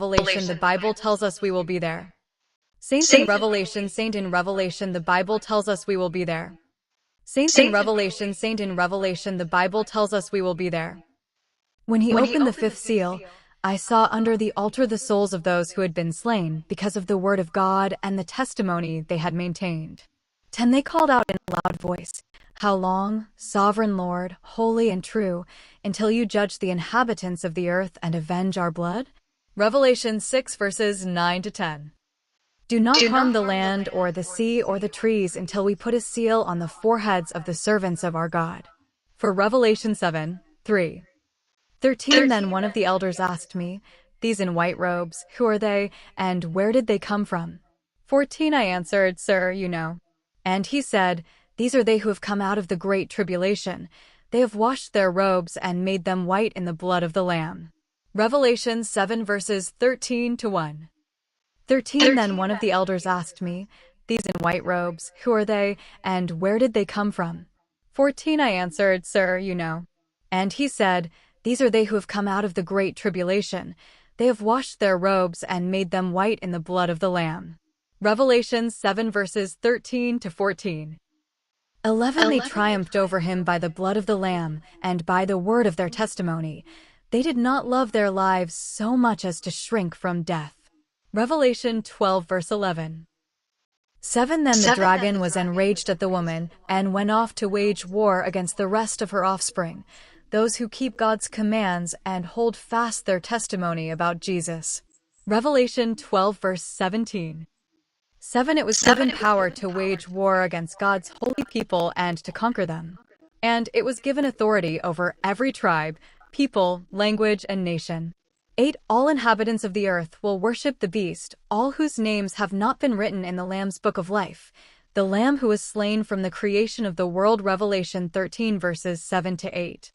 Revelation, the Bible tells us we will be there. Saint in Revelation, the Bible tells us we will be there. Saint in Revelation, the Bible tells us we will be there. When he opened the fifth seal, I saw under the altar the souls of those who had been slain because of the word of God and the testimony they had maintained. 10 They called out in a loud voice, "How long, sovereign Lord, holy and true, until you judge the inhabitants of the earth and avenge our blood?" Revelation 6 verses 9 to 10. Do not harm the land or the sea or the trees until we put a seal on the foreheads of the servants of our God. For Revelation 7, 3. 13 Then one of the elders asked me, "These in white robes, who are they, and where did they come from?" 14 I answered, "Sir, you know." And he said, "These are they who have come out of the great tribulation. They have washed their robes and made them white in the blood of the Lamb." Revelation 7 verses 13 to 1. 13 Then one of the elders asked me, "These in white robes, who are they, and where did they come from?" 14 I answered, "Sir, you know." And he said, "These are they who have come out of the great tribulation. They have washed their robes and made them white in the blood of the Lamb." Revelation 7 verses 13 to 14. 11 They triumphed over him by the blood of the Lamb and by the word of their testimony. They did not love their lives so much as to shrink from death. Revelation 12 verse 11. 7 Then the dragon was enraged at the woman and went off to wage war against the rest of her offspring, those who keep God's commands and hold fast their testimony about Jesus. Revelation 12 verse 17. 7 It was given power to wage war against God's holy people and to conquer them. And it was given authority over every tribe, people, language, and nation. 8 All inhabitants of the earth will worship the beast, all whose names have not been written in the Lamb's book of life, the Lamb who was slain from the creation of the world. Revelation 13 verses 7 to 8.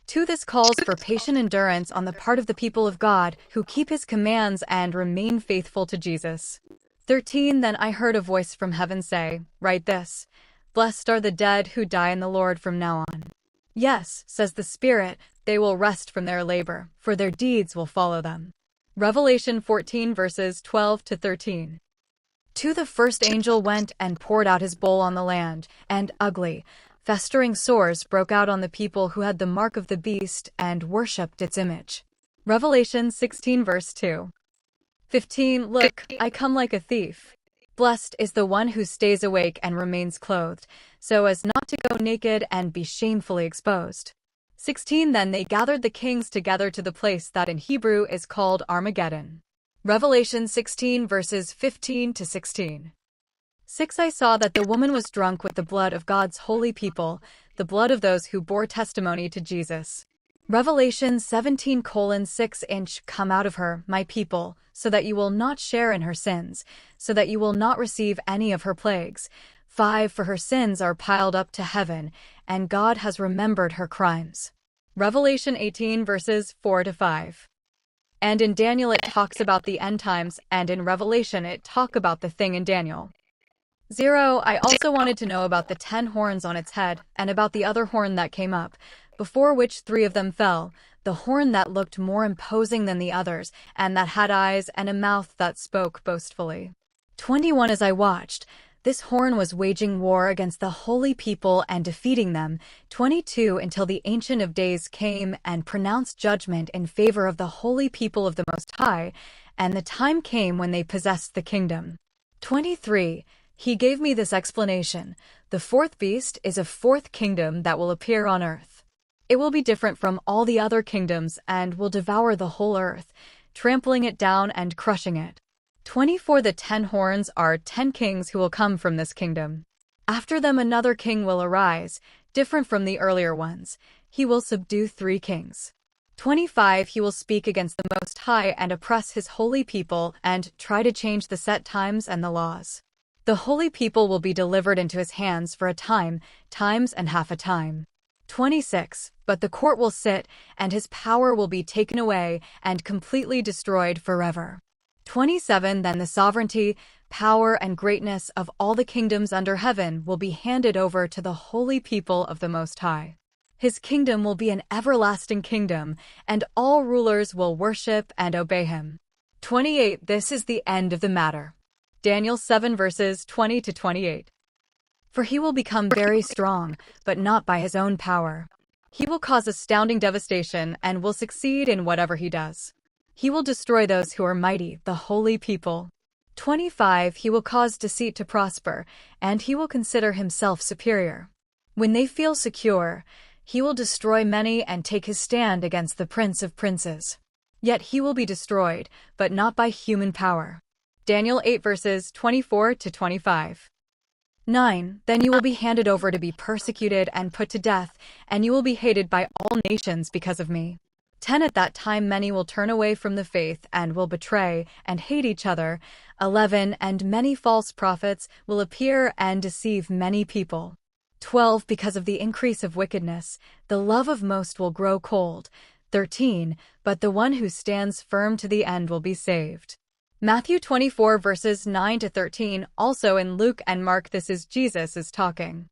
2 This calls for patient endurance on the part of the people of God who keep his commands and remain faithful to Jesus. 13 Then I heard a voice from heaven say, "Write this, blessed are the dead who die in the Lord from now on. Yes, says the Spirit, they will rest from their labor, for their deeds will follow them." Revelation 14 verses 12 to 13. 2 The first angel went and poured out his bowl on the land, and ugly, festering sores broke out on the people who had the mark of the beast and worshipped its image. Revelation 16 verse 2. 15 Look, I come like a thief. Blessed is the one who stays awake and remains clothed, so as not to go naked and be shamefully exposed. 16 Then they gathered the kings together to the place that in Hebrew is called Armageddon. Revelation 16 verses 15 to 16. 6 I saw that the woman was drunk with the blood of God's holy people, the blood of those who bore testimony to Jesus. Revelation 17:6 Come out of her, my people, so that you will not share in her sins, so that you will not receive any of her plagues. 5 For her sins are piled up to heaven, and God has remembered her crimes. Revelation 18 verses 4 to 5. And in Daniel it talks about the end times, and in Revelation it talks about the thing in Daniel. 0 I also wanted to know about the 10 horns on its head, and about the other horn that came up, before which 3 of them fell, the horn that looked more imposing than the others, and that had eyes and a mouth that spoke boastfully. 21 As I watched, this horn was waging war against the holy people and defeating them. 22 Until the Ancient of Days came and pronounced judgment in favor of the holy people of the Most High, and the time came when they possessed the kingdom. 23 He gave me this explanation: the fourth beast is a fourth kingdom that will appear on earth. It will be different from all the other kingdoms and will devour the whole earth, trampling it down and crushing it. 24 The 10 horns are 10 kings who will come from this kingdom. After them another king will arise, different from the earlier ones. He will subdue 3 kings. 25 He will speak against the Most High and oppress his holy people and try to change the set times and the laws. The holy people will be delivered into his hands for a time, times and half a time. 26 But the court will sit, and his power will be taken away and completely destroyed forever. 27 Then the sovereignty, power, and greatness of all the kingdoms under heaven will be handed over to the holy people of the Most High. His kingdom will be an everlasting kingdom, and all rulers will worship and obey him. 28 This is the end of the matter. Daniel 7 verses 20 to 28. For he will become very strong, but not by his own power. He will cause astounding devastation and will succeed in whatever he does. He will destroy those who are mighty, the holy people. 25 He will cause deceit to prosper, and he will consider himself superior. When they feel secure, he will destroy many and take his stand against the Prince of Princes. Yet he will be destroyed, but not by human power. Daniel 8 verses 24 to 25. 9 Then you will be handed over to be persecuted and put to death, and you will be hated by all nations because of me. 10 At that time many will turn away from the faith and will betray and hate each other. 11 And many false prophets will appear and deceive many people. 12 Because of the increase of wickedness, the love of most will grow cold. 13 But the one who stands firm to the end will be saved. Matthew 24 verses 9 to 13 Also in Luke and Mark this is Jesus is talking.